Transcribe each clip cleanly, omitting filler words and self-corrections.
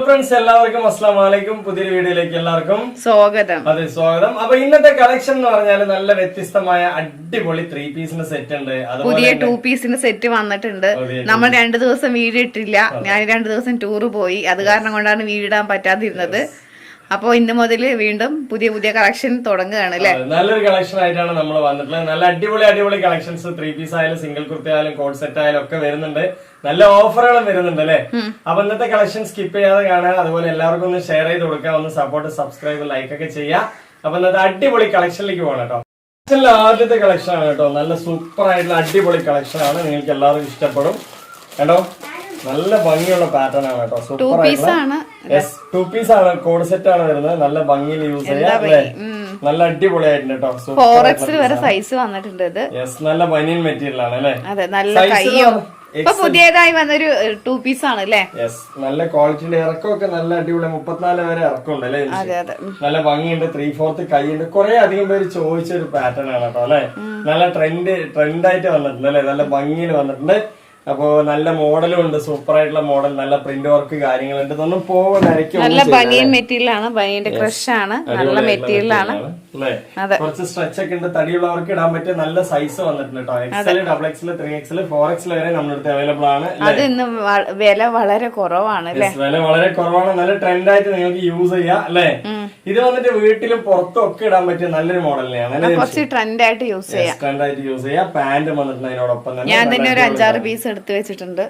Friends എല്ലാവർക്കും അസ്സലാമു അലൈക്കും. പുതിയൊരു വീഡിയോയിലേക്ക് എല്ലാവർക്കും സ്വാഗതം. അതെ, സ്വാഗതം. അപ്പൊ ഇന്നത്തെ കളക്ഷൻ എന്ന് പറഞ്ഞാൽ നല്ല വ്യത്യസ്തമായ അടിപൊളി 3 പീസിന്റെ സെറ്റ് ഉണ്ട്. പുതിയ 2 പീസിന്റെ സെറ്റ് വന്നിട്ടുണ്ട്. നമ്മൾ 2 ദിവസം വീഡിയോ ഇട്ടില്ല. ഞാൻ 2 ദിവസം ടൂറ് പോയി. അത് കാരണം കൊണ്ടാണ് വീഡിയോ ഇടാൻ പറ്റാതിരുന്നത്. അപ്പൊ ഇന്ന് മുതൽ വീണ്ടും പുതിയ പുതിയ കളക്ഷൻ തുടങ്ങുകയാണ് അല്ലെ. നല്ലൊരു കളക്ഷൻ ആയിട്ടാണ് നമ്മൾ വന്നിട്ടുള്ളത്. നല്ല അടിപൊളി കളക്ഷൻസ് 3 പീസ് ആയാലും സിംഗിൾ കുർത്തി ആയാലും കോഡ് സെറ്റ് ആയാലും ഒക്കെ വരുന്നുണ്ട്. നല്ല ഓഫറുകളും വരുന്നുണ്ട് അല്ലെ. അപ്പൊ ഇന്നത്തെ കളക്ഷൻ സ്കിപ്പ് ചെയ്യാതെ കാണുക. അതുപോലെ എല്ലാവർക്കും ഒന്ന് ഷെയർ ചെയ്ത് കൊടുക്കുക. ഒന്ന് സപ്പോർട്ട്, സബ്സ്ക്രൈബ്, ലൈക്ക് ഒക്കെ ചെയ്യാം. അപ്പൊ ഇന്നത്തെ അടിപൊളി കളക്ഷനിലേക്ക് പോകണം കേട്ടോ. ആദ്യത്തെ കളക്ഷൻ ആണ് കേട്ടോ. നല്ല സൂപ്പർ ആയിട്ടുള്ള അടിപൊളി കളക്ഷൻ ആണ്. നിങ്ങൾക്ക് എല്ലാവർക്കും ഇഷ്ടപ്പെടും കേട്ടോ. നല്ല ഭംഗിയുള്ള പാറ്റേൺ ആണ് കേട്ടോ. സൂപ്പർ ആയിട്ടുള്ള 2 പീസ് ആണ്. കോഡ് സെറ്റ് ആണ് വരുന്നത്. നല്ല ഭംഗിയിൽ യൂസ് ചെയ്യാം അല്ലേ. നല്ല അടിപൊളിയായിട്ടുണ്ട് കേട്ടോ. 4X വരെ സൈസ് വന്നിട്ടുണ്ട്. നല്ല ബനിയൻ മെറ്റീരിയൽ ആണ് അല്ലേ. അതെ, നല്ല കയ്യോ. ഇപ്പൊ പുതിയതായി വന്നൊരു 2 പീസ് ആണ് അല്ലേ. നല്ല ക്വാളിറ്റിയുടെ ഇറക്കമൊക്കെ നല്ല അടിപൊളി. 34 വരെ ഇറക്കമുണ്ട് അല്ലേ. നല്ല ഭംഗിയുണ്ട്. 3/4 കൈയുണ്ട്. കുറെ അധികം പേര് ചോദിച്ച ഒരു പാറ്റേൺ ആണ് കേട്ടോ അല്ലെ. നല്ല ട്രെൻഡായിട്ട് വന്നിട്ടുണ്ട് അല്ലെ. നല്ല ഭംഗിയിൽ വന്നിട്ടുണ്ട്. അപ്പൊ നല്ല മോഡലും ഉണ്ട്. സൂപ്പർ ആയിട്ടുള്ള മോഡൽ. നല്ല പ്രിന്റ് വർക്ക് കാര്യങ്ങളുണ്ട്. ഇതൊന്നും പോകാനായിരിക്കും. നല്ല ബനിയൻ മെറ്റീരിയൽ ആണ്. ബനിയന്റെ ക്രഷ് ആണ്. നല്ല മെറ്റീരിയൽ ആണ് അല്ലേ. കുറച്ച് സ്ട്രെച്ച് ഒക്കെ ഉണ്ട്. തടിയുള്ളവർക്ക് ഇടാൻ പറ്റിയ നല്ല സൈസ് വന്നിട്ടുണ്ട് കേട്ടോ. XL, XXL, 3XL, 4XL വരെ നമ്മുടെ അടുത്ത് അവൈലബിൾ ആണ്. അത് ഇന്ന് വില വളരെ കുറവാണ് അല്ലെ. വില വളരെ കുറവാണ്. നല്ല ട്രെൻഡായിട്ട് നിങ്ങൾക്ക് യൂസ് ചെയ്യാം അല്ലെ. ഇത് വന്നിട്ട് വീട്ടിലും പുറത്തും ഒക്കെ ഇടാൻ പറ്റിയ നല്ലൊരു മോഡൽ തന്നെയാണ്. കുറച്ച് ട്രെൻഡായിട്ട് യൂസ് ചെയ്യാം. പാന്റ് വന്നിട്ടുണ്ട് അതിനോടൊപ്പം തന്നെ. ഞാൻ തന്നെ ഒരു 5-6 പീസ് എടുത്ത് വെച്ചിട്ടുണ്ട്.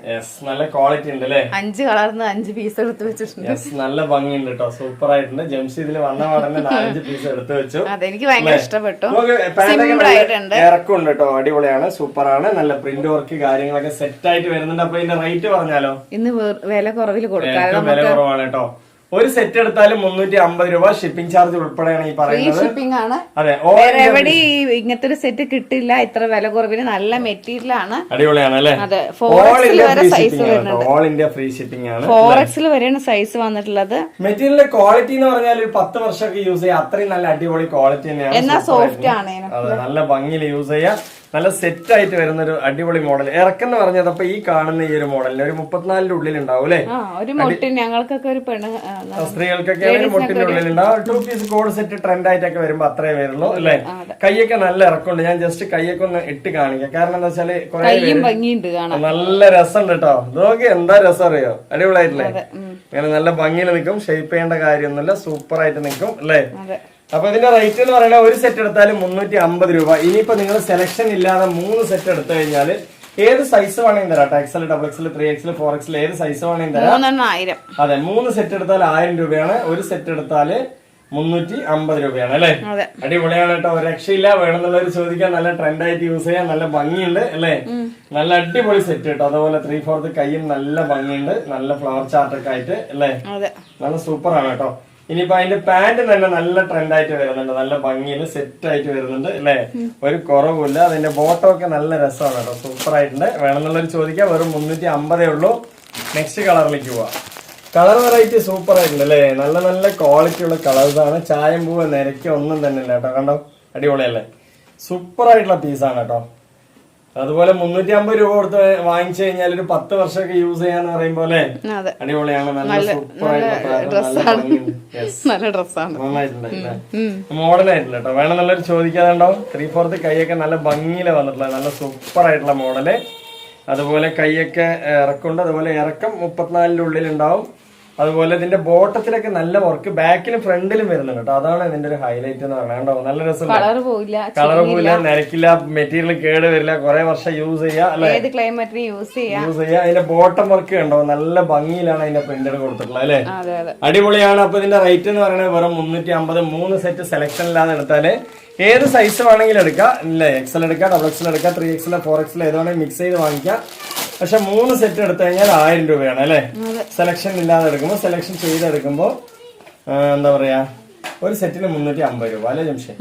നല്ല ക്വാളിറ്റി ഉണ്ട് അല്ലേ. 5 കളറിന് 5 പീസ് എടുത്ത് വെച്ചിട്ടുണ്ട്. നല്ല ഭംഗിയുണ്ട് കേട്ടോ. സൂപ്പർ ആയിട്ടുണ്ട്. ജംസി ഇതിൽ വന്ന പാടന്നെ 4-5 പീസ് എടുത്ത് വെച്ചു. അതെനിക്ക് ഭയങ്കര ഇഷ്ടപ്പെട്ടു. സിമ്പിൾ ആയിട്ടുണ്ട്. ഇറക്കുണ്ട് കേട്ടോ. അടിപൊളിയാണ്. സൂപ്പറാണ്. നല്ല പ്രിന്റ് വർക്ക് കാര്യങ്ങളൊക്കെ സെറ്റ് ആയിട്ട് വരുന്നുണ്ട്. അപ്പൊ ഇതിന്റെ റേറ്റ് പറഞ്ഞാലോ. ഇന്ന് വില കുറവിൽ കൊടുക്കാം. വില കുറവാണ് കേട്ടോ. ഒരു സെറ്റ് എടുത്താലും 350 രൂപ. ഷിപ്പിംഗ് ചാർജ് ഉൾപ്പെടെയാണ് ഈ പറയുന്നത്. ഷിപ്പിംഗ് ആണ്. അതെ, എവിടെ ഇങ്ങനത്തെ ഒരു സെറ്റ് കിട്ടില്ല ഇത്ര വില കുറവിന്. നല്ല മെറ്റീരിയൽ ആണ്. അടിപൊളിയാണ് അല്ലെ. അതെ, 4X വരെ സൈസ് വരുന്നുണ്ട്. ഓൾ ഇന്ത്യ ഫ്രീ ഷിപ്പിംഗ് ആണ്. 4X വരെയാണ് സൈസ് വന്നിട്ടുള്ളത്. മെറ്റീരിയലിന്റെ ക്വാളിറ്റി എന്ന് പറഞ്ഞാൽ ഒരു 10 വർഷമൊക്കെ യൂസ് ചെയ്യാം. അത്രയും നല്ല അടിപൊളി ക്വാളിറ്റി തന്നെയാണ്. എന്നാ സോഫ്റ്റ് ആണ്. അതെ, നല്ല ഭംഗിയിൽ യൂസ് ചെയ്യാം. നല്ല സെറ്റ് ആയിട്ട് വരുന്ന ഒരു അടിപൊളി മോഡൽ. ഇറക്കെന്ന് പറഞ്ഞത് അപ്പൊ ഈ കാണുന്ന ഈ ഒരു മോഡലിന് ഒരു 34 ഉള്ളിൽ ഉണ്ടാവും അല്ലെ. ഒരു മുട്ടിന് ഞങ്ങൾക്കൊക്കെ ഒരു പെണ്ണ് സ്ത്രീകൾക്കൊക്കെ ഒരു മുട്ടിന്റെ ഉള്ളിൽ ഉണ്ടാവും. 2 പീസ് കോഡ് സെറ്റ് ട്രെൻഡ് ആയിട്ടൊക്കെ വരുമ്പോ അത്രേ വരുള്ളൂ അല്ലെ. കൈയൊക്കെ നല്ല ഇറക്കമുണ്ട്. ഞാൻ ജസ്റ്റ് കൈയൊക്കെ ഒന്ന് ഇട്ട് കാണിക്കാം. കാരണം എന്താ വെച്ചാല് നല്ല രസമുണ്ട് കേട്ടോ. നോക്കി എന്താ രസം അറിയോ. അടിപൊളിയായിട്ടില്ലേ. അങ്ങനെ നല്ല ഭംഗിയിൽ നിൽക്കും. ഷേപ്പ് ചെയ്യേണ്ട കാര്യമൊന്നുമില്ല. സൂപ്പർ ആയിട്ട് നിൽക്കും അല്ലേ. അപ്പൊ ഇതിന്റെ റേറ്റ് എന്ന് പറയുന്നത് ഒരു സെറ്റ് എടുത്താലും 350 രൂപ. ഇനിയിപ്പോ നിങ്ങൾ സെലക്ഷൻ ഇല്ലാതെ 3 സെറ്റ് എടുത്തു കഴിഞ്ഞാല് ഏത് സൈസ് വേണമെങ്കിൽ തരാം. XL, XXL, 3XL, 4XL ഏത് സൈസ് വേണമെങ്കിൽ തരാം. അതെ, 3 സെറ്റ് എടുത്താൽ 1000 രൂപയാണ്. ഒരു സെറ്റ് എടുത്താല് 350 രൂപയാണ് അല്ലെ. അടിപൊളിയാണ് കേട്ടോ. ഒരു രക്ഷയില്ല. വേണമെന്നുള്ളവർ ചോദിക്കാൻ. നല്ല ട്രെൻഡായിട്ട് യൂസ് ചെയ്യാൻ. നല്ല ഭംഗിയുണ്ട് അല്ലെ. നല്ല അടിപൊളി സെറ്റ് കേട്ടോ. അതുപോലെ 3/4 കൈയും നല്ല ഭംഗിയുണ്ട്. നല്ല ഫ്ലവർ ചാർട്ടൊക്കെ ആയിട്ട് അല്ലെ. നല്ല സൂപ്പർ ആണ് കേട്ടോ. ഇനിയിപ്പോ അതിന്റെ പാന്റ് തന്നെ നല്ല ട്രെൻഡായിട്ട് വരുന്നുണ്ട്. നല്ല ഭംഗിയിൽ സെറ്റ് ആയിട്ട് വരുന്നുണ്ട് അല്ലെ. ഒരു കുറവില്ല. അതിന്റെ ബോട്ടം ഒക്കെ നല്ല രസമാണ് കേട്ടോ. സൂപ്പർ ആയിട്ടുണ്ട്. വേണമെന്നുള്ളവർ ചോദിക്കാം. വെറും 350 ഉള്ളൂ. നെക്സ്റ്റ് കളറിലേക്ക് പോവാം. കളർ വെറൈറ്റി സൂപ്പർ ആയിട്ടുണ്ട് അല്ലേ. നല്ല നല്ല ക്വാളിറ്റി ഉള്ള കളേഴ്സ് ആണ്. ചായം പൂവ് നിരക്കി ഒന്നും തന്നെ ഇല്ല കേട്ടോ. കണ്ടോ, അടിപൊളിയല്ലേ. സൂപ്പർ ആയിട്ടുള്ള പീസാണ് കേട്ടോ. അതുപോലെ 350 രൂപ കൊടുത്ത് വാങ്ങിച്ചു കഴിഞ്ഞാൽ ഒരു 10 വർഷമൊക്കെ യൂസ് ചെയ്യാന്ന് പറയുമ്പോ അല്ലേ. അടിപൊളിയാണ്. നല്ല സൂപ്പർ നന്നായിട്ടുണ്ടായില്ലേ. മോഡേൺ ആയിട്ടില്ല കേട്ടോ. വേണമെന്നുള്ളൊരു ചോദിക്കാതുണ്ടാവും. 3/4 കൈയൊക്കെ നല്ല ഭംഗിയില് വന്നിട്ടുള്ള നല്ല സൂപ്പർ ആയിട്ടുള്ള മോഡല്. അതുപോലെ കൈയൊക്കെ ഇറക്കുണ്ട്. അതുപോലെ ഇറക്കം 34 ഉള്ളിൽ ഉണ്ടാവും. അതുപോലെ ഇതിന്റെ ബോട്ടത്തിലൊക്കെ നല്ല വർക്ക് ബാക്കിലും ഫ്രണ്ടിലും വരുന്നുണ്ട് കേട്ടോ. അതാണ് ഇതിന്റെ ഒരു ഹൈലൈറ്റ് എന്ന് പറയുന്നത്. നല്ല രസം. കളർ പോയില്ല, നരക്കില്ല, മെറ്റീരിയൽ കേട് വരില്ല. കുറെ വർഷം യൂസ് ചെയ്യാം അല്ലെ. യൂസ് ചെയ്യാം. അതിന്റെ ബോട്ടം വർക്ക് ഉണ്ടോ. നല്ല ഭംഗിയിലാണ് അതിന്റെ പ്രിന്റർ കൊടുത്തിട്ടുള്ളത് അല്ലെ. അടിപൊളിയാണ്. അപ്പൊ ഇതിന്റെ റേറ്റ് എന്ന് പറയുന്നത് വെറും 350. 3 സെറ്റ് സെലക്ഷൻ ഇല്ലാതെ എടുത്താല് ഏത് സൈസ് വേണമെങ്കിലും എടുക്കാം അല്ലെ. XL എടുക്കാം, XXL എടുക്കാം, 3XL, 4XL ഏത് വേണമെങ്കിൽ മിക്സ് ചെയ്ത് വാങ്ങിക്കാം. പക്ഷെ 3 സെറ്റ് എടുത്തു കഴിഞ്ഞാൽ 1000 രൂപയാണ് അല്ലെ. സെലക്ഷൻ ഇല്ലാതെ എടുക്കുമ്പോ, സെലക്ഷൻ ചെയ്തെടുക്കുമ്പോ എന്താ പറയാ, ഒരു സെറ്റിന് 350 രൂപ അല്ലെ ജംഷൻ.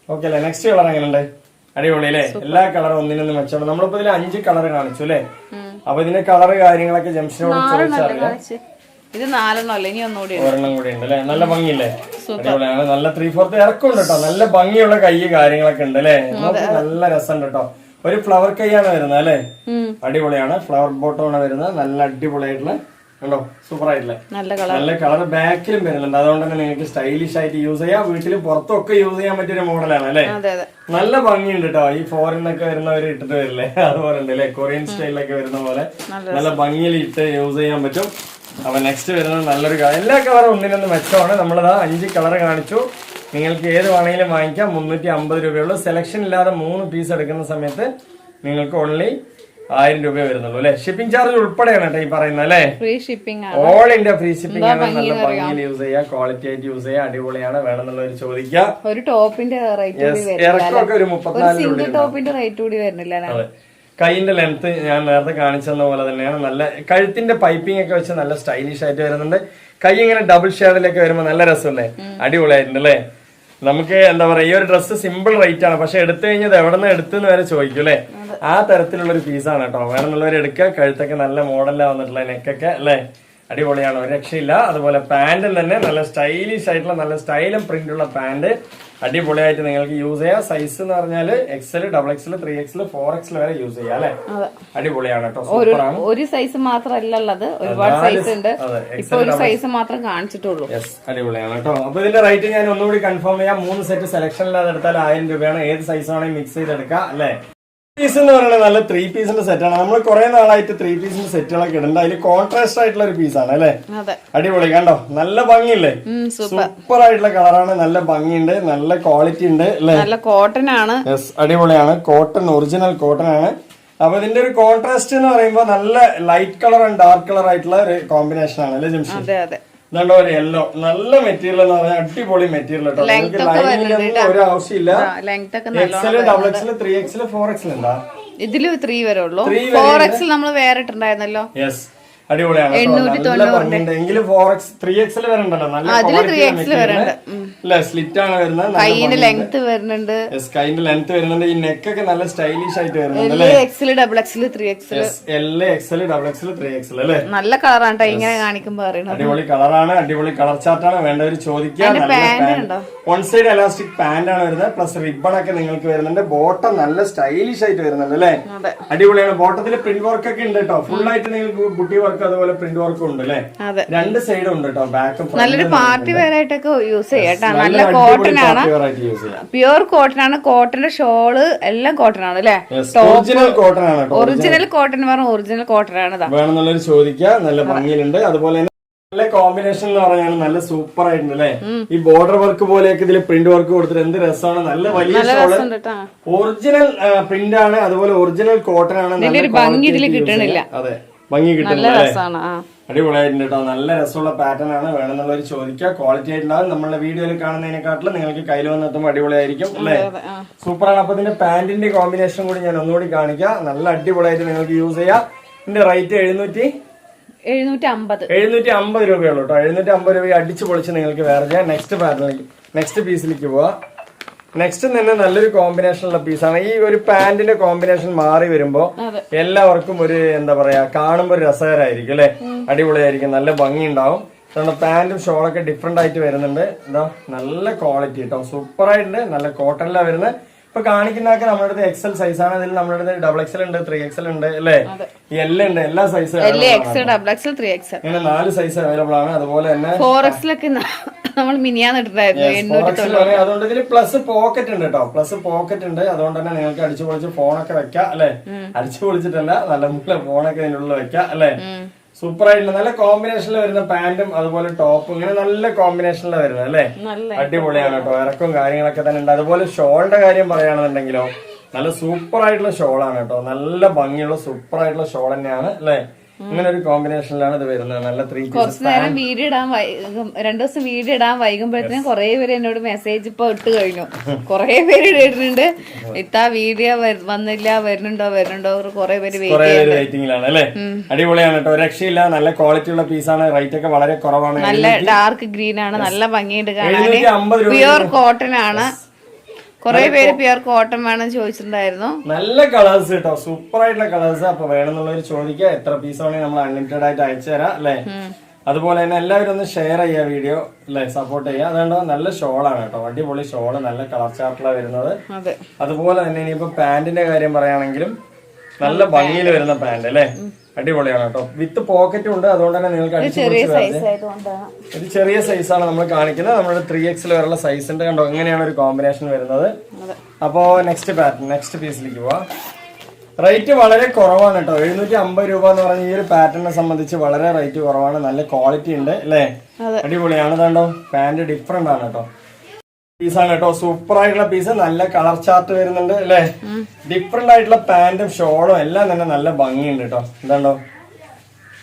ഓക്കെ അല്ലെ. നെക്സ്റ്റ് കളർ എങ്ങനെയുണ്ട്. അടിപൊളി അല്ലെ. എല്ലാ കളറും ഒന്നിനൊന്നും വെച്ചോളൂ. നമ്മളിപ്പോ ഇതിൽ 5 കളർ കാണിച്ചു അല്ലെ. അപ്പൊ ഇതിന്റെ കളർ കാര്യങ്ങളൊക്കെ ജംഷനോട് ചോദിച്ചറിയാം. ഒരെണ്ണം കൂടി ഉണ്ട് അല്ലെ. നല്ല ഭംഗിയില്ലേ. അടിപൊളിയാണ്. നല്ല 3/4 ഇറക്കുണ്ട് കേട്ടോ. നല്ല ഭംഗിയുള്ള കൈ കാര്യങ്ങളൊക്കെ ഉണ്ട് അല്ലെ. നല്ല രസമുണ്ട് കേട്ടോ. ഒരു ഫ്ലവർ കൈയാണ് വരുന്നത് അല്ലെ. അടിപൊളിയാണ്. ഫ്ലവർ ബോട്ടമാണ് വരുന്നത്. നല്ല അടിപൊളിയായിട്ടുള്ള കണ്ടോ, സൂപ്പർ ആയിട്ടില്ലേ, നല്ല കളർ ബാക്കിലും വരുന്നുണ്ട്. അതുകൊണ്ട് തന്നെ നിങ്ങൾക്ക് സ്റ്റൈലിഷ് ആയിട്ട് യൂസ് ചെയ്യാം, വീട്ടിലും പുറത്തും ഒക്കെ യൂസ് ചെയ്യാൻ പറ്റിയ മോഡലാണ് അല്ലെ. നല്ല ഭംഗിയുണ്ട് കേട്ടോ. ഈ ഫോറിനൊക്കെ വരുന്നവര് ഇട്ടിട്ട് വരില്ലേ, അതുപോലെ ഉണ്ട് അല്ലെ, കൊറിയൻ സ്റ്റൈലിലൊക്കെ വരുന്ന പോലെ നല്ല ഭംഗിയിൽ ഇട്ട് യൂസ് ചെയ്യാൻ പറ്റും. അപ്പൊ നെക്സ്റ്റ് വരുന്നത് നല്ലൊരു എല്ലാ കളറും ഒന്നിനൊന്ന് മെച്ചമാണ്. നമ്മളിതാ 5 കളർ കാണിച്ചു. നിങ്ങൾക്ക് ഏത് വേണമെങ്കിലും വാങ്ങിക്കാം. 350 രൂപയുള്ളൂ. സെലക്ഷൻ ഇല്ലാതെ 3 പീസ് എടുക്കുന്ന സമയത്ത് നിങ്ങൾക്ക് ഓൺലി 1000 രൂപ വരുന്നുള്ളൂ അല്ലെ. ഷിപ്പിംഗ് ചാർജ് ഉൾപ്പെടെയാണ് കേട്ടോ ഈ പറയുന്നത് അല്ലെ. ഓൾ ഇന്ത്യ ഫ്രീ ഷിപ്പിംഗ് ആണ്. നല്ല ഭംഗിയിൽ യൂസ് ചെയ്യാം, ക്വാളിറ്റി ആയിട്ട് യൂസ് ചെയ്യാം, അടിപൊളിയാണ്. വേണമെന്നുള്ളവർ ചോദിക്കാം. ഒരു ടോപ്പിന്റെ ഇറക്കമൊക്കെ ഒരു 34 രൂപ. ടോപ്പിന്റെ റേറ്റ് കൂടി വരുന്നില്ല. അതെ, കൈയിന്റെ ലെങ്ത് ഞാൻ നേരത്തെ കാണിച്ചെന്ന പോലെ തന്നെയാണ്. നല്ല കഴുത്തിന്റെ പൈപ്പിംഗ് ഒക്കെ വെച്ച് നല്ല സ്റ്റൈലിഷ് ആയിട്ട് വരുന്നുണ്ട്. കൈ ഇങ്ങനെ ഡബിൾ ഷെയ്ഡിലൊക്കെ വരുമ്പോ നല്ല രസമല്ലേ, അടിപൊളിയായിട്ടുണ്ട് അല്ലേ. നമുക്ക് എന്താ പറയാ, ഈ ഒരു ഡ്രസ്സ് സിമ്പിൾ റേറ്റ് ആണ്, പക്ഷെ എടുത്തു കഴിഞ്ഞത് എവിടെ നിന്ന് എടുത്തെന്ന് വരെ ചോദിക്കും അല്ലെ. ആ തരത്തിലുള്ള ഒരു പീസാണ് കേട്ടോ. വേണമെന്നുള്ളവർ എടുക്കുക. കഴുത്തൊക്കെ നല്ല മോഡലാ വന്നിട്ടുള്ള നെക്കൊക്കെ അല്ലെ, അടിപൊളിയാണ്, ഒരു രക്ഷയില്ല. അതുപോലെ പാന്റും തന്നെ നല്ല സ്റ്റൈലിഷ് ആയിട്ടുള്ള നല്ല സ്റ്റൈലും പ്രിന്റുള്ള പാന്റ് അടിപൊളിയായിട്ട് നിങ്ങൾക്ക് യൂസ് ചെയ്യാം. സൈസ് എന്ന് പറഞ്ഞാല് XL, XXL, 3XL, 4XL വരെ യൂസ് ചെയ്യാം അല്ലെ. അടിപൊളിയാണ് കേട്ടോ, സൂപ്പറാണ്. ഒരു സൈസ് മാത്രമല്ലത്, ഒരുപാട് സൈസ് ഉണ്ട്. ഇപ്പൊ ഒരു സൈസ് മാത്രം കാണിച്ചിട്ടുള്ളൂ. അടിപൊളിയാണ് കേട്ടോ. അപ്പൊ ഇതിന്റെ റേറ്റ് ഞാൻ ഒന്നുകൂടി കൺഫേം ചെയ്യാം. 3 സെറ്റ് സെലക്ഷൻ ഇല്ലാതെ എടുത്താൽ 1000 രൂപയാണ്. ഏത് സൈസ് ആണെങ്കിൽ മിക്സ് ചെയ്തെടുക്കാം അല്ലെ. പീസ് എന്ന് പറയുന്നത് നല്ല 3 പീസിന്റെ സെറ്റാണ്. നമ്മൾ കുറെ നാളായിട്ട് 3 പീസിന്റെ സെറ്റുകളൊക്കെ ഇടുന്നുണ്ട്. അതിൽ കോൺട്രാസ്റ്റ് ആയിട്ടുള്ള ഒരു പീസാണ് അല്ലെ. അടിപൊളി, കണ്ടോ, നല്ല ഭംഗിയില്ലേ, സൂപ്പർ ആയിട്ടുള്ള കളറാണ്, നല്ല ഭംഗിയുണ്ട്, നല്ല ക്വാളിറ്റി ഉണ്ട് അല്ലെ. നല്ല കോട്ടൺ ആണ്. യെസ്, അടിപൊളിയാണ്, കോട്ടൺ, ഒറിജിനൽ കോട്ടൺ ആണ്. അപ്പൊ ഇതിന്റെ ഒരു കോൺട്രാസ്റ്റ് എന്ന് പറയുമ്പോൾ നല്ല light colour and dark colour ആയിട്ടുള്ള ഒരു കോമ്പിനേഷൻ ആണ് അല്ലെ ജംഷി. ഇതുണ്ടോ ഒരു യെല്ലോ, നല്ല മെറ്റീരിയൽ എന്ന് പറഞ്ഞാൽ അടിപൊളി മെറ്റീരിയൽ കേട്ടോ. നിങ്ങൾക്ക് ലൈനിങ്ങൊന്നും ഒരു ആവശ്യമില്ല. XL, XXL, 3XL, 4XL ഉണ്ടാ. ഇതില് 3 വരെ ഉള്ളൂ. 4XL നമ്മൾ വേറെ ഇട്ടുണ്ടായിരുന്നല്ലോ. യെസ്, അടിപൊളിയാണ്. എങ്കിലും 3XL വരെ ഉണ്ടല്ലോ, നല്ല സ്ലിറ്റ് ആണ് വരുന്നത്. കൈയിന്റെ ലെങ്ത് വരുന്നുണ്ട്. കൈയിന്റെ ലെങ്ത് വരുന്നുണ്ട്. ഈ നെക്കൊക്കെ നല്ല സ്റ്റൈലിഷ് ആയിട്ട് വരുന്നുണ്ട്. XL, XXL, 3XL. XL, XXL, 3XL അല്ലേ. നല്ല കളറാണ് ഇങ്ങനെ കാണിക്കുമ്പോ അറിയണം. അടിപൊളി കളറാണ്, അടിപൊളി കളർ ചാർട്ടാണ്. വേണ്ടവര് ചോദിക്കാം. വൺ സൈഡ് എലാസ്റ്റിക് പാന്റ് ആണ് വരുന്നത്. പ്ലസ് റിബൺ ഒക്കെ നിങ്ങൾക്ക് വരുന്നുണ്ട്. ബോട്ടം നല്ല സ്റ്റൈലിഷ് ആയിട്ട് വരുന്നുണ്ട് അല്ലെ. അടിപൊളിയാണ്. ബോട്ടത്തിൽ പ്രിന്റ് വർക്ക് ഒക്കെ ഉണ്ട് കേട്ടോ. ഫുൾ ആയിട്ട് നിങ്ങൾക്ക് ബുട്ടി വർക്ക് അതുപോലെ പ്രിന്റ് വർക്കും ഉണ്ട് അല്ലെ. 2 സൈഡും ഉണ്ട് കേട്ടോ, ബാക്കും. നല്ലൊരു പാർട്ടി വെയർ ആയിട്ടൊക്കെ യൂസ് ചെയ്യാം. നല്ല കോട്ടൺ ആണ്, പ്യുവർ കോട്ടൺ ആണ്. കോട്ടന്റെ ഷോള് എല്ലാം കോട്ടൺ ആണ് അല്ലെ. ഒറിജിനൽ കോട്ടൺ ആണ്. ഒറിജിനൽ കോട്ടൺ പറഞ്ഞ ഒറിജിനൽ കോട്ടൺ ആണ്. വേണമെന്നുള്ളൊരു ചോദിക്കാം. നല്ല ഭംഗിയിലുണ്ട്. അതുപോലെ തന്നെ നല്ല കോമ്പിനേഷൻ എന്ന് പറഞ്ഞാൽ നല്ല സൂപ്പർ ആയിട്ടുണ്ട് അല്ലെ. ഈ ബോർഡർ വർക്ക് പോലെയൊക്കെ ഇതിൽ പ്രിന്റ് വർക്ക് കൊടുത്തിട്ട് എന്ത് രസമാണ്. നല്ല വലിയ ഷോള്, ഒറിജിനൽ പ്രിന്റ് ആണ്. അതുപോലെ ഒറിജിനൽ കോട്ടൺ ആണ്. ഭംഗി ഇതിൽ കിട്ടണില്ല. അതെ, ഭംഗി കിട്ടുന്നില്ല. അടിപൊളിയായിട്ടുണ്ട് കേട്ടോ. നല്ല രസമുള്ള പാറ്റേൺ ആണ്. വേണമെന്നുള്ളവർ ചോദിക്കുക. ക്വാളിറ്റി ആയിട്ടുണ്ടാവും. നമ്മളെ വീഡിയോയിൽ കാണുന്നതിനെക്കാട്ടിലും നിങ്ങൾക്ക് കയ്യിൽ വന്നെത്തുമ്പോൾ അടിപൊളിയായിരിക്കും അല്ലെ. സൂപ്പറാണ്. അപ്പൊ ഇതിന്റെ പാന്റിന്റെ കോമ്പിനേഷൻ കൂടി ഞാൻ ഒന്നുകൂടി കാണിക്കാം. നല്ല അടിപൊളിയായിട്ട് നിങ്ങൾക്ക് യൂസ് ചെയ്യാം. ഇതിന്റെ റേറ്റ് 750 രൂപയുള്ളൂ കേട്ടോ. 750 രൂപ അടിച്ചു പൊളിച്ച് നിങ്ങൾക്ക് വേറെ ചെയ്യാം. നെക്സ്റ്റ് പാറ്റേണിലേക്ക്, നെക്സ്റ്റ് പീസിലേക്ക് പോവാ. നെക്സ്റ്റ് തന്നെ നല്ലൊരു കോമ്പിനേഷൻ ഉള്ള പീസാണ്. ഈ ഒരു പാന്റിന്റെ കോമ്പിനേഷൻ മാറി വരുമ്പോ എല്ലാവർക്കും ഒരു എന്താ പറയാ, കാണുമ്പോ ഒരു രസകരമായിരിക്കും അല്ലെ. അടിപൊളിയായിരിക്കും, നല്ല ഭംഗി ഉണ്ടാവും. അതുകൊണ്ട് പാന്റും ഷോളൊക്കെ ഡിഫറെന്റ് ആയിട്ട് വരുന്നുണ്ട്. എന്താ നല്ല ക്വാളിറ്റി കേട്ടോ, സൂപ്പർ ആയിട്ടുണ്ട്. നല്ല കോട്ടണിലാണ് വരുന്നത്. ഇപ്പൊ കാണിക്കുന്നതൊക്കെ നമ്മുടെ അടുത്ത് XL സൈസ് ആണ്. ഇതിൽ നമ്മുടെ അടുത്ത് XXL ഉണ്ട്, 3XL ഉണ്ട് അല്ലെ. L ഉണ്ട്, എല്ലാ സൈസും ഇങ്ങനെ 4 സൈസ് അവൈലബിൾ ആണ്. അതുപോലെ തന്നെ 4XL ഒക്കെ നമ്മൾ അതുകൊണ്ട് ഇതിൽ പ്ലസ് പോക്കറ്റ് ഉണ്ട് കേട്ടോ. പ്ലസ് പോക്കറ്റ് ഉണ്ട്. അതുകൊണ്ട് തന്നെ നിങ്ങൾക്ക് അടിച്ചു പൊളിച്ച് ഫോണൊക്കെ വെക്കാം അല്ലെ. അടിച്ചു പൊളിച്ചിട്ടല്ല, നല്ല ഫോണൊക്കെ ഇതിനുള്ളിൽ വെക്കാം അല്ലെ. സൂപ്പർ ആയിട്ടുണ്ട്. നല്ല കോമ്പിനേഷനിൽ വരുന്ന പാന്റും അതുപോലെ ടോപ്പും ഇങ്ങനെ നല്ല കോമ്പിനേഷനിലാണ് വരുന്നത് അല്ലെ. അടിപൊളിയാണ് കേട്ടോ. ഇറക്കും കാര്യങ്ങളൊക്കെ തന്നെ ഉണ്ട്. അതുപോലെ ഷോളിന്റെ കാര്യം പറയുകയാണെന്നുണ്ടെങ്കിലോ നല്ല സൂപ്പർ ആയിട്ടുള്ള ഷോളാണ് കേട്ടോ. നല്ല ഭംഗിയുള്ള സൂപ്പർ ആയിട്ടുള്ള ഷോൾ തന്നെയാണ് അല്ലെ. ഇങ്ങനെ ഒരു കോമ്പിനേഷനിലാണ് ഇത് വരുന്നത്. നല്ല 3 പീസ്. കുറച്ചു നേരം വീഡിയോ ഇടാൻ 2 ദിവസം വീഡിയോ ഇടാൻ വൈകുമ്പോഴത്തേനും കുറെ പേര് എന്നോട് മെസ്സേജ് ഇപ്പൊ ഇട്ട് കഴിഞ്ഞു. കുറെ പേര് ഇട്ടിട്ടുണ്ട്. ഇത്താ വീഡിയോ വന്നില്ല, വരുന്നുണ്ടോ കുറെ പേര് വെയിറ്റിംഗിലാണ് അല്ലെ. അടിപൊളിയാണ് കേട്ടോ, രക്ഷയില്ല. നല്ല ക്വാളിറ്റി ഉള്ള പീസാണ്. റേറ്റ് ഒക്കെ വളരെ കുറവാണ്. നല്ല ഡാർക്ക് ഗ്രീൻ ആണ്, നല്ല ഭംഗിയുണ്ട് കാണാൻ. പ്യുവർ കോട്ടൺ ആണ്. കുറെ പേര് പ്യുവർ കോട്ടൺ വേണം ചോദിച്ചിട്ടുണ്ടായിരുന്നു. നല്ല കളേഴ്സ് കേട്ടോ, സൂപ്പർ ആയിട്ടുള്ള കളേഴ്സ്. അപ്പൊ വേണമെന്നുള്ളവർ ചോദിക്കുക. എത്ര പീസ് വേണമെങ്കിൽ നമ്മൾ അൺലിമിറ്റഡ് ആയിട്ട് അയച്ചു തരാം അല്ലെ. അതുപോലെ തന്നെ എല്ലാവരും ഒന്ന് ഷെയർ ചെയ്യുക വീഡിയോ അല്ലെ, സപ്പോർട്ട് ചെയ്യുക. അതുകൊണ്ട് നല്ല ഷോളാണ് കേട്ടോ, അടിപൊളി ഷോള്, നല്ല കളർ ചാർട്ടിലാണ് വരുന്നത്. അതുപോലെ തന്നെ ഇനിയിപ്പോ പാന്റിന്റെ കാര്യം പറയുകയാണെങ്കിലും നല്ല ഭംഗിയിൽ വരുന്ന പാന്റ് അല്ലെ. അടിപൊളിയാണ് കേട്ടോ. വിത്ത് പോക്കറ്റും ഉണ്ട്, അതുകൊണ്ട് തന്നെ നിങ്ങൾക്ക് അടിച്ചു ഇത് ചെറിയ സൈസാണ് നമ്മൾ കാണിക്കുന്നത്. നമ്മുടെ 3XL വരെയുള്ള സൈസ് ഉണ്ട് കണ്ടോ. എങ്ങനെയാണ് ഒരു കോമ്പിനേഷൻ വരുന്നത്. അപ്പോ നെക്സ്റ്റ് പാറ്റേൺ, നെക്സ്റ്റ് പീസിലേക്ക് പോവാ. റേറ്റ് വളരെ കുറവാണ് കേട്ടോ. 750 രൂപ എന്ന് പറഞ്ഞ ഈ ഒരു പാറ്റേണിനെ സംബന്ധിച്ച് വളരെ റേറ്റ് കുറവാണ്. നല്ല ക്വാളിറ്റി ഉണ്ട് അല്ലേ, അടിപൊളിയാണ്. കണ്ടോ പാന്റ് ഡിഫറെന്റ് ആണ് കേട്ടോ. പീസാണ് കേട്ടോ, സൂപ്പർ ആയിട്ടുള്ള പീസ്. നല്ല കളർ ചാർട്ട് വരുന്നുണ്ട് അല്ലേ. ഡിഫറെന്റ് ആയിട്ടുള്ള പാന്റും ഷോളും എല്ലാം തന്നെ നല്ല ഭംഗിയുണ്ട് കേട്ടോ. എന്താണ്ടോ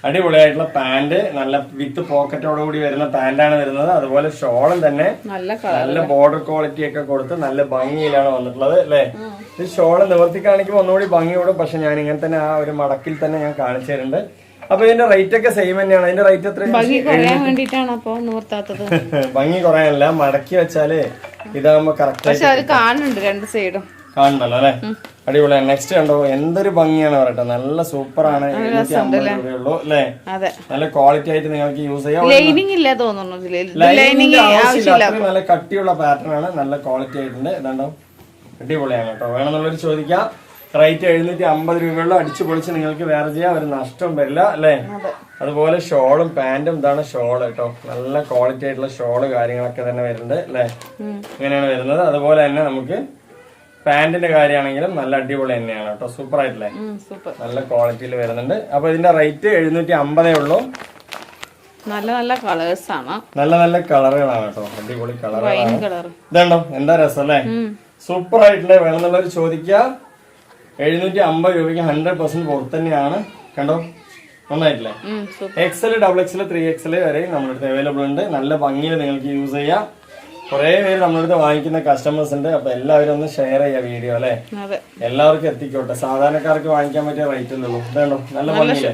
അടിപൊളിയായിട്ടുള്ള പാന്റ്, നല്ല വിത്ത് പോക്കറ്റോട് കൂടി വരുന്ന പാന്റാണ് വരുന്നത്. അതുപോലെ ഷോളും തന്നെ നല്ല ബോർഡർ ക്വാളിറ്റി ഒക്കെ കൊടുത്ത് നല്ല ഭംഗിയിലാണ് വന്നിട്ടുള്ളത് അല്ലേ. ഈ ഷോള് നിവർത്തി കാണിക്കുമ്പോൾ ഒന്നുകൂടി ഭംഗി കൂടും. പക്ഷെ ഞാൻ ഇങ്ങനെ തന്നെ ആ ഒരു മടക്കിൽ തന്നെ ഞാൻ കാണിച്ചു തരുന്നുണ്ട്. അപ്പൊ ഇതിന്റെ റേറ്റ് ഒക്കെ സെയിം തന്നെയാണ്. അതിന്റെ റേറ്റ് എത്ര? ഭംഗി കുറയാനല്ല, മടക്കി വെച്ചാല് ഇതാകുമ്പോ കറക്റ്റ് കാണുന്നുണ്ട് രണ്ട് സൈഡും കാണണല്ലോ അല്ലെ. അടിപൊളിയാണ്. നെക്സ്റ്റ് കണ്ടോ, എന്തൊരു ഭംഗിയാണ് പറയട്ടെ. നല്ല സൂപ്പർ ആണ്. 750 രൂപയുള്ളൂ അല്ലേ. നല്ല ക്വാളിറ്റി ആയിട്ട് നിങ്ങൾക്ക് യൂസ് ചെയ്യാം. നല്ല കട്ടിയുള്ള പാറ്റേൺ ആണ്, നല്ല ക്വാളിറ്റി ആയിട്ടുണ്ട്. ഇതാണ്ടോ അടിപൊളിയാണ് കേട്ടോ. വേണമെന്നുള്ളൊരു ചോദിക്കാം. റേറ്റ് 750 രൂപയുള്ള അടിച്ചു പൊളിച്ച് നിങ്ങൾക്ക് വേറെ ചെയ്യാം, ഒരു നഷ്ടവും വരില്ല അല്ലേ. അതുപോലെ ഷോളും പാന്റും ഇതാണ് ഷോള് കേട്ടോ. നല്ല ക്വാളിറ്റി ആയിട്ടുള്ള ഷോള് കാര്യങ്ങളൊക്കെ തന്നെ വരുന്നുണ്ട് അല്ലേ. ഇങ്ങനെയാണ് വരുന്നത്. അതുപോലെ തന്നെ നമുക്ക് പാന്റിന്റെ കാര്യമാണെങ്കിലും നല്ല അടിപൊളി തന്നെയാണ് കേട്ടോ. സൂപ്പർ ആയിട്ടില്ലേ, നല്ല ക്വാളിറ്റിയിൽ വരുന്നുണ്ട്. അപ്പൊ ഇതിന്റെ റേറ്റ് 750 ഉള്ളൂ. നല്ല നല്ല കളേഴ്സ് ആണ്, നല്ല നല്ല കളറുകളാണ് കേട്ടോ. അടിപൊളി കളറുകളാണ്. ഇതുണ്ടോ എന്താ രസം അല്ലേ. സൂപ്പർ ആയിട്ടില്ലേ. വേണമെന്നുള്ളവർ ചോദിക്കുക. 750 രൂപയ്ക്ക് 100% പുറത്ത് തന്നെയാണ് കണ്ടോ. നന്നായിട്ടില്ലേ. XL, XXL, 3XL വരെ നമ്മുടെ അടുത്ത് അവൈലബിൾ ഉണ്ട്. നല്ല ഭംഗിയിൽ നിങ്ങൾക്ക് യൂസ് ചെയ്യാം. കുറെ പേര് നമ്മുടെ അടുത്ത് വാങ്ങിക്കുന്ന കസ്റ്റമേഴ്സ് ഉണ്ട്. അപ്പൊ എല്ലാവരും ഒന്ന് ഷെയർ ചെയ്യാം വീഡിയോ അല്ലെ, എല്ലാവർക്കും എത്തിക്കോട്ടെ. സാധാരണക്കാർക്ക് വാങ്ങിക്കാൻ പറ്റിയ റേറ്റ് അല്ലല്ലോ. ഇതാണോ നല്ല ഭംഗിയില്ലേ,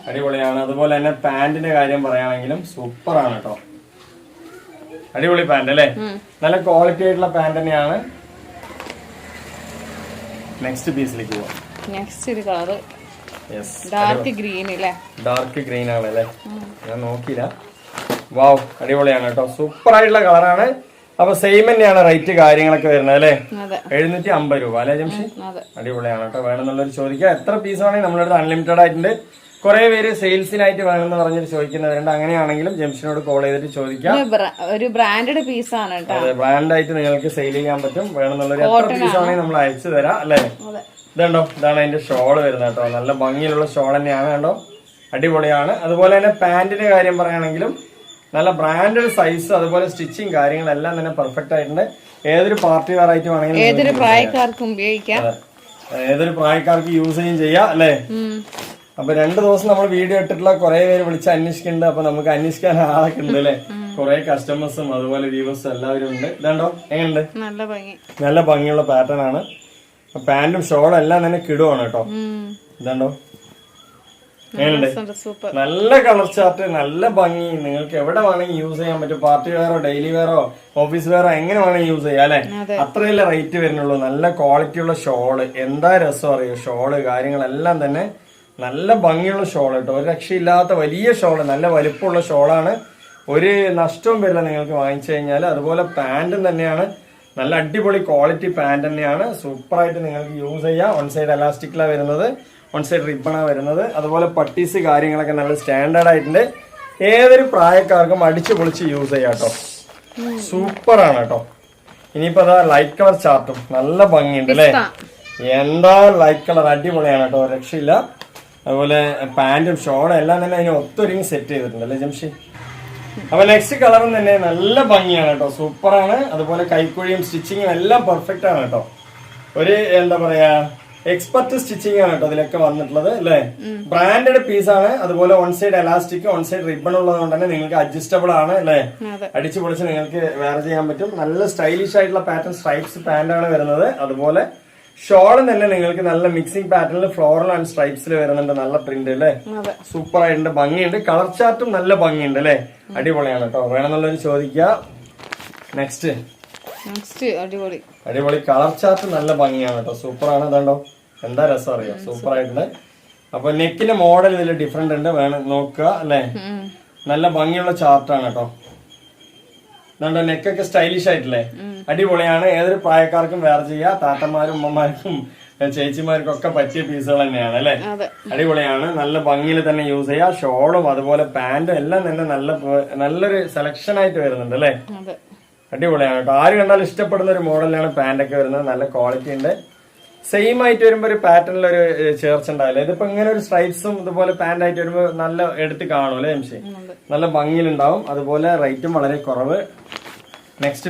അടിപൊളിയാണ്. അതുപോലെ തന്നെ പാന്റിന്റെ കാര്യം പറയുകയാണെങ്കിലും സൂപ്പർ ആണ് കേട്ടോ. അടിപൊളി പാന്റ് അല്ലേ, നല്ല ക്വാളിറ്റി ആയിട്ടുള്ള പാന്റ് തന്നെയാണ്. നെക്സ്റ്റ് പീസിലേക്ക് പോവാം. നെക്സ്റ്റ് ഒരു കളർ ഡാർക്ക് ഗ്രീൻ അല്ലേ, ഡാർക്ക് ഗ്രീൻ ആണ് അല്ലേ. ഞാൻ നോക്കിയില്ല. വാവ് അടിപൊളിയാണ് കേട്ടോ. സൂപ്പർ ആയിട്ടുള്ള കളറാണ്. അപ്പൊ സെയിം തന്നെയാണ് റേറ്റ് കാര്യങ്ങളൊക്കെ വരുന്നത് അല്ലേ. 750 രൂപ അല്ലെ ജംഷി. അടിപൊളിയാണ് കേട്ടോ. വേണമെന്നുള്ളൊരു ചോദിക്കുക. എത്ര പീസ് വേണമെങ്കിൽ നമ്മുടെ അടുത്ത് അൺലിമിറ്റഡ് ആയിട്ടുണ്ട്. കുറെ പേര് സെയിൽസിനായിട്ട് വേണമെന്ന് പറഞ്ഞിട്ട് ചോദിക്കുന്നവരുണ്ട്. അങ്ങനെയാണെങ്കിലും ജംഷിനോട് കോൾ ചെയ്തിട്ട് ചോദിക്കാം. ഒരു ബ്രാൻഡഡ് പീസ് ആണ് കേട്ടോ. അതെ, ബ്രാൻഡായിട്ട് നിങ്ങൾക്ക് സെയിൽ ചെയ്യാൻ പറ്റും. വേണമെന്നുള്ളൊരു എത്ര പീസ് ആണെങ്കിൽ നമ്മൾ അയച്ചു തരാം അല്ലേ. ഇതുണ്ടോ, ഇതാണ് അതിന്റെ ഷോള് വരുന്നത് കേട്ടോ. നല്ല ഭംഗിയിലുള്ള ഷോൾ തന്നെയാണ് കണ്ടോ, അടിപൊളിയാണ്. അതുപോലെ തന്നെ പാന്റിന്റെ കാര്യം പറയുകയാണെങ്കിലും നല്ല ബ്രാൻഡഡ് സൈസ്, അതുപോലെ സ്റ്റിച്ചിങ് കാര്യങ്ങളെല്ലാം തന്നെ പെർഫെക്റ്റ് ആയിട്ടുണ്ട്. ഏതൊരു പാർട്ടി വെയർ ആയിട്ട് വേണമെങ്കിലും ഏതൊരു പ്രായക്കാർക്കും ഉപയോഗിക്കാം, ഏതൊരു പ്രായക്കാർക്ക് യൂസ് ചെയ്യും ചെയ്യാം അല്ലേ. അപ്പൊ 2 ദിവസം നമ്മൾ വീഡിയോ ഇട്ടിട്ടുള്ള കുറെ പേര് വിളിച്ച് അന്വേഷിക്കുന്നുണ്ട്. അപ്പൊ നമുക്ക് അന്വേഷിക്കാൻ ആളൊക്കെ ഉണ്ട് അല്ലെ. കുറെ കസ്റ്റമേഴ്സും അതുപോലെ വ്യൂവേഴ്സും എല്ലാവരും ഉണ്ട്. ഇതാണ്ടോ എങ്ങനെയുണ്ട്, നല്ല ഭംഗിയുള്ള പാറ്റേൺ ആണ്. പാന്റും ഷോളും എല്ലാം തന്നെ കിടുവാണ് കേട്ടോ. ഇതാണ്ടോ നല്ല കളർ ചാർട്ട്, നല്ല ഭംഗി. നിങ്ങൾക്ക് എവിടെ വേണമെങ്കിൽ യൂസ് ചെയ്യാൻ പറ്റും. പാർട്ടി വെയറോ ഡെയിലി വെയറോ ഓഫീസ് വെയറോ എങ്ങനെ വേണമെങ്കിൽ യൂസ് ചെയ്യാം അല്ലെ. അത്രയല്ലേ റേറ്റ് വരുന്നുള്ളൂ. നല്ല ക്വാളിറ്റിയുള്ള ഷോള്, എന്താ രസം അറിയോ. ഷോള് കാര്യങ്ങളെല്ലാം തന്നെ നല്ല ഭംഗിയുള്ള ഷോൾ കേട്ടോ. ഒരു രക്ഷയില്ലാത്ത വലിയ ഷോള്, നല്ല വലിപ്പമുള്ള ഷോളാണ്. ഒരു നഷ്ടവും വരില്ല നിങ്ങൾക്ക് വാങ്ങിച്ചു കഴിഞ്ഞാൽ. അതുപോലെ പാന്റും തന്നെയാണ് നല്ല അടിപൊളി ക്വാളിറ്റി പാന്റ് തന്നെയാണ്. സൂപ്പറായിട്ട് നിങ്ങൾക്ക് യൂസ് ചെയ്യാം. വൺ സൈഡ് എലാസ്റ്റിക്കിലാണ് വരുന്നത്, വൺ സൈഡ് റിബണാണ് വരുന്നത്. അതുപോലെ പട്ടീസ് കാര്യങ്ങളൊക്കെ നല്ല സ്റ്റാൻഡേർഡ് ആയിട്ടുണ്ട്. ഏതൊരു പ്രായക്കാർക്കും അടിച്ചു പൊളിച്ച് യൂസ് ചെയ്യാം കേട്ടോ. സൂപ്പറാണ് കേട്ടോ. ഇനിയിപ്പോ അതാ ലൈറ്റ് കളർ ചാർട്ടും നല്ല ഭംഗിയുണ്ട് അല്ലേ. എന്താ ലൈറ്റ് കളർ, അടിപൊളിയാണ് കേട്ടോ, രക്ഷയില്ല. അതുപോലെ പാന്റും ഷോളും എല്ലാം തന്നെ അതിന് ഒത്തൊരുങ്ങി സെറ്റ് ചെയ്തിട്ടുണ്ട് അല്ലേ ജംഷി. അപ്പൊ നെക്സ്റ്റ് കളറും തന്നെ നല്ല ഭംഗിയാണ് കേട്ടോ, സൂപ്പറാണ്. അതുപോലെ കൈക്കുഴിയും സ്റ്റിച്ചിങ്ങും എല്ലാം പെർഫെക്റ്റ് ആണ് കേട്ടോ. ഒരു എന്താ പറയാ എക്സ്പെർട്ട് സ്റ്റിച്ചിങ് ആണ് കേട്ടോ ഇതിലൊക്കെ വന്നിട്ടുള്ളത് അല്ലെ. ബ്രാൻഡഡ് പീസാണ്. അതുപോലെ one side elastic, one side ribbon ഉള്ളത് കൊണ്ട് തന്നെ നിങ്ങൾക്ക് അഡ്ജസ്റ്റബിൾ ആണ് അല്ലെ. അടിച്ചു പൊളിച്ച് നിങ്ങൾക്ക് വേറെ ചെയ്യാൻ പറ്റും. നല്ല സ്റ്റൈലിഷ് ആയിട്ടുള്ള പാറ്റേൺ സ്ട്രൈപ്സ് പാന്റ് ആണ് വരുന്നത്. അതുപോലെ ഷോളും തന്നെ നിങ്ങൾക്ക് നല്ല മിക്സിംഗ് പാറ്റേണിൽ ഫ്ലോറൽ ആൻഡ് സ്ട്രൈപ്സിൽ വരുന്നുണ്ട്. നല്ല പ്രിന്റ് അല്ലേ, സൂപ്പർ ആയിട്ടുണ്ട്, ഭംഗിയുണ്ട്. കളർ ചാർട്ടും നല്ല ഭംഗിയുണ്ട് അല്ലെ, അടിപൊളിയാണ് കേട്ടോ. വേണമെന്നുള്ളൊരു ചോദിക്കുക. നെക്സ്റ്റ് അടിപൊളി കളർ ചാർട്ട് നല്ല ഭംഗിയാണ് കേട്ടോ, സൂപ്പറാണ്. അതുണ്ടോ എന്താ രസം അറിയോ, സൂപ്പർ ആയിട്ടുണ്ട്. അപ്പൊ നെക്കിന്റെ മോഡൽ ഇതിൽ ഡിഫറെന്റ് ഉണ്ട്, വേണം നോക്കുക അല്ലെ. നല്ല ഭംഗിയുള്ള ചാർട്ടാണ് കേട്ടോ. അതുകൊണ്ട് നെക്കൊക്കെ സ്റ്റൈലിഷ് ആയിട്ടില്ലേ, അടിപൊളിയാണ്. ഏതൊരു പ്രായക്കാർക്കും വേറെ ചെയ്യാം. താത്തമാരും ഉമ്മമാർക്കും ചേച്ചിമാർക്കൊക്കെ പറ്റിയ പീസുകൾ തന്നെയാണ് അല്ലെ. അതെ. അടിപൊളിയാണ്, നല്ല ഭംഗിയിൽ തന്നെ യൂസ് ചെയ്യാം. ഷോളും അതുപോലെ പാന്റും എല്ലാം തന്നെ നല്ലൊരു സെലക്ഷൻ ആയിട്ട് വരുന്നുണ്ട് അല്ലെ. അതെ. അടിപൊളിയാണ് കേട്ടോ. ആര് കണ്ടാലും ഇഷ്ടപ്പെടുന്ന ഒരു മോഡലിലാണ് പാന്റ് ഒക്കെ വരുന്നത്. നല്ല ക്വാളിറ്റി ഉണ്ട്. സെയിം ആയിട്ട് വരുമ്പോ ഒരു പാറ്റേണിൽ ഒരു ചേർച്ച ഉണ്ടാവില്ല. ഇതിപ്പോ ഇങ്ങനെ ഒരു സ്ട്രൈപ്സും ഇതുപോലെ പാന്റ് ആയിട്ട് വരുമ്പോ നല്ല എടുത്ത് കാണും അല്ലെ എംസി. നല്ല ഭംഗിയിലുണ്ടാവും. അതുപോലെ റേറ്റും വളരെ കുറവ്. നെക്സ്റ്റ്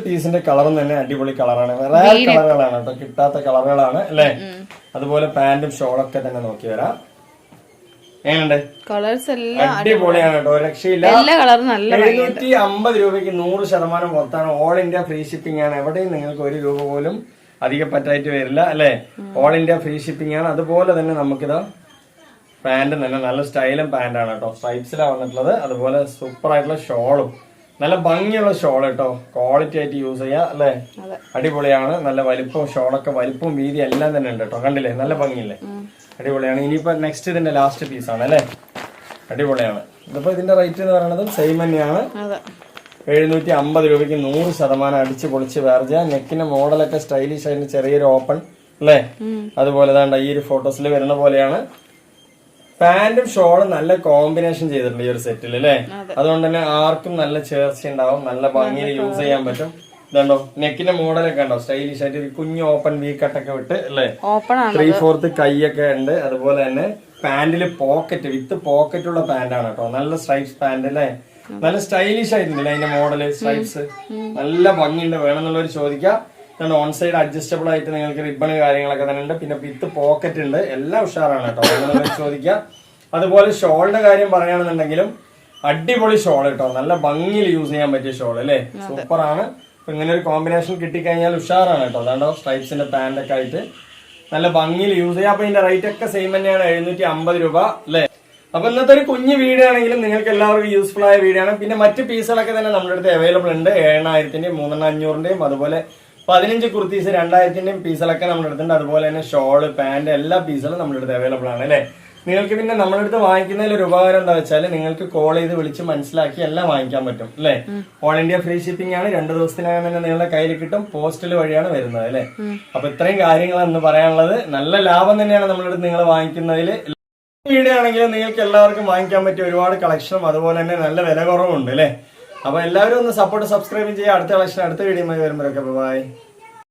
പീസിന്റെ കളറും തന്നെ അടിപൊളി കളറാണ്. റയർ കളറുകളാണ് കേട്ടോ, കിട്ടാത്ത കളറുകളാണ് അല്ലെ. അതുപോലെ പാന്റും ഷോളൊക്കെ തന്നെ നോക്കി വരാം. എങ്ങനെയുണ്ട്? കളേഴ്സ് എല്ലാം അടിപൊളിയാണ് കേട്ടോ, രക്ഷയില്ല. 750 രൂപയ്ക്ക് 100% പുറത്താണ്. ഓൾ ഇന്ത്യ ഫ്രീ ഷിപ്പിംഗ് ആണ്. എവിടെയും നിങ്ങൾക്ക് 1 രൂപ പോലും അധികം പറ്റായിട്ട് വരില്ല അല്ലെ. ഓൾ ഇന്ത്യ ഫ്രീ ഷിപ്പിംഗ് ആണ്. അതുപോലെ തന്നെ നമുക്കിത് പാന്റ് തന്നെ നല്ല സ്റ്റൈലും പാന്റാണ് കേട്ടോ, സ്ട്രൈപ്സിലാണ് വന്നിട്ടുള്ളത്. അതുപോലെ സൂപ്പർ ആയിട്ടുള്ള ഷോളും, നല്ല ഭംഗിയുള്ള ഷോൾ കേട്ടോ, ക്വാളിറ്റി ആയിട്ട് യൂസ് ചെയ്യാം അല്ലെ. അടിപൊളിയാണ്. നല്ല വലിപ്പവും ഷോളൊക്കെ വലിപ്പവും വീതി എല്ലാം തന്നെ ഉണ്ട് കേട്ടോ. കണ്ടില്ലേ, നല്ല ഭംഗിയില്ലേ, അടിപൊളിയാണ്. ഇനിയിപ്പോ നെക്സ്റ്റ് ഇതിന്റെ ലാസ്റ്റ് പീസാണ് അല്ലെ. അടിപൊളിയാണ്. ഇതിപ്പോ ഇതിന്റെ റേറ്റ് എന്ന് പറയുന്നത് സെയിം തന്നെയാണ്. 750 രൂപയ്ക്ക് 100% അടിച്ച് പൊളിച്ച് വേർജ. നെക്കിന്റെ മോഡലൊക്കെ സ്റ്റൈലിഷ് ആയിട്ട് ചെറിയൊരു ഓപ്പൺ അല്ലെ. അതുപോലെ തന്നെ ഈ ഒരു ഫോട്ടോസിൽ വരുന്ന പോലെയാണ്. പാന്റും ഷോളും നല്ല കോമ്പിനേഷൻ ചെയ്തിട്ടുണ്ട് ഈ ഒരു സെറ്റിൽ അല്ലെ. അതുകൊണ്ട് തന്നെ ആർക്കും നല്ല ചേർച്ച ഉണ്ടാവും, നല്ല ഭംഗിയിൽ യൂസ് ചെയ്യാൻ പറ്റും. ഇതുണ്ടോ, നെക്കിന്റെ മോഡലൊക്കെ ഉണ്ടോ, സ്റ്റൈലിഷ് ആയിട്ട് ഒരു കുഞ്ഞു ഓപ്പൺ വി കട്ടൊക്കെ വിട്ട് അല്ലെ. 3/4 കൈയൊക്കെ ഉണ്ട്. അതുപോലെ തന്നെ പാന്റില് പോക്കറ്റ് വിത്ത് പോക്കറ്റുള്ള പാന്റാണ് കേട്ടോ. നല്ല സ്ട്രൈപ്സ് പാന്റ് അല്ലെ, നല്ല സ്റ്റൈലിഷ് ആയിട്ടുണ്ട് അതിന്റെ മോഡല്. സ്ട്രൈപ്സ് നല്ല ഭംഗിയുണ്ട്. വേണമെന്നുള്ളവർ ചോദിക്കാം. ഓൺ സൈഡ് അഡ്ജസ്റ്റബിൾ ആയിട്ട് നിങ്ങൾക്ക് റിബണ് കാര്യങ്ങളൊക്കെ തന്നെ ഉണ്ട്. പിന്നെ വിത്ത് പോക്കറ്റ് ഉണ്ട്. എല്ലാം ഉഷാറാണ് കേട്ടോ, വേണമെന്നുള്ളവർ ചോദിക്കാം. അതുപോലെ ഷോളിന്റെ കാര്യം പറയുകയാണെന്നുണ്ടെങ്കിലും അടിപൊളി ഷോൾ കേട്ടോ, നല്ല ഭംഗിയിൽ യൂസ് ചെയ്യാൻ പറ്റിയ ഷോൾ അല്ലെ. സൂപ്പറാണ്. ഇങ്ങനെ ഒരു കോമ്പിനേഷൻ കിട്ടിക്കഴിഞ്ഞാൽ ഉഷാറാണ് കേട്ടോ. അതാണ്ടോ സ്ട്രൈപ്സിന്റെ പാന്റ് ഒക്കെ ആയിട്ട് നല്ല ഭംഗിയിൽ യൂസ് ചെയ്യാം. അപ്പൊ ഇതിന്റെ റേറ്റ് ഒക്കെ സെയിം തന്നെയാണ്, 750 രൂപ അല്ലെ. അപ്പൊ ഇന്നത്തെ ഒരു കുഞ്ഞു വീഡിയോ ആണെങ്കിലും നിങ്ങൾക്ക് എല്ലാവർക്കും യൂസ്ഫുൾ ആയ വീഡിയോ ആണ്. പിന്നെ മറ്റു പീസുകളൊക്കെ തന്നെ നമ്മുടെ അടുത്ത് അവൈലബിൾ ഉണ്ട്. 7000-ന്റെയും 3500-ന്റെയും അതുപോലെ 15 കുർത്തീസ് 2000-ന്റെയും പീസുകളൊക്കെ നമ്മുടെ അടുത്തുണ്ട്. അതുപോലെ തന്നെ ഷോള് പാന്റ് എല്ലാ പീസുകളും നമ്മുടെ അടുത്ത് അവൈലബിൾ ആണ് അല്ലെ. നിങ്ങൾക്ക് പിന്നെ നമ്മുടെ അടുത്ത് വാങ്ങിക്കുന്നതിൽ ഒരു ഉപകാരം എന്താ വെച്ചാൽ നിങ്ങൾക്ക് കോൾ ചെയ്ത് വിളിച്ച് മനസ്സിലാക്കി എല്ലാം വാങ്ങിക്കാൻ പറ്റും അല്ലെ. ഓൾ ഇന്ത്യ ഫ്രീ ഷിപ്പിംഗ് ആണ്. 2 ദിവസത്തിനകം തന്നെ നിങ്ങളുടെ കയ്യിൽ കിട്ടും. പോസ്റ്റൽ വഴിയാണ് വരുന്നത് അല്ലെ. അപ്പൊ ഇത്രയും കാര്യങ്ങളാണ് പറയാനുള്ളത്. നല്ല ലാഭം തന്നെയാണ് നമ്മുടെ അടുത്ത് നിങ്ങൾ വാങ്ങിക്കുന്നതിൽ. വീഡിയോ ആണെങ്കിലും നിങ്ങൾക്ക് എല്ലാവർക്കും വാങ്ങിക്കാൻ പറ്റിയ ഒരുപാട് കളക്ഷനും അതുപോലെ തന്നെ നല്ല വില കുറവുണ്ട് അല്ലെ. അപ്പൊ എല്ലാവരും ഒന്ന് സപ്പോർട്ട് സബ്സ്ക്രൈബ് ചെയ്യുക. അടുത്ത കളക്ഷൻ അടുത്ത വീഡിയോ വരുമ്പോഴൊക്കെ ബൈ.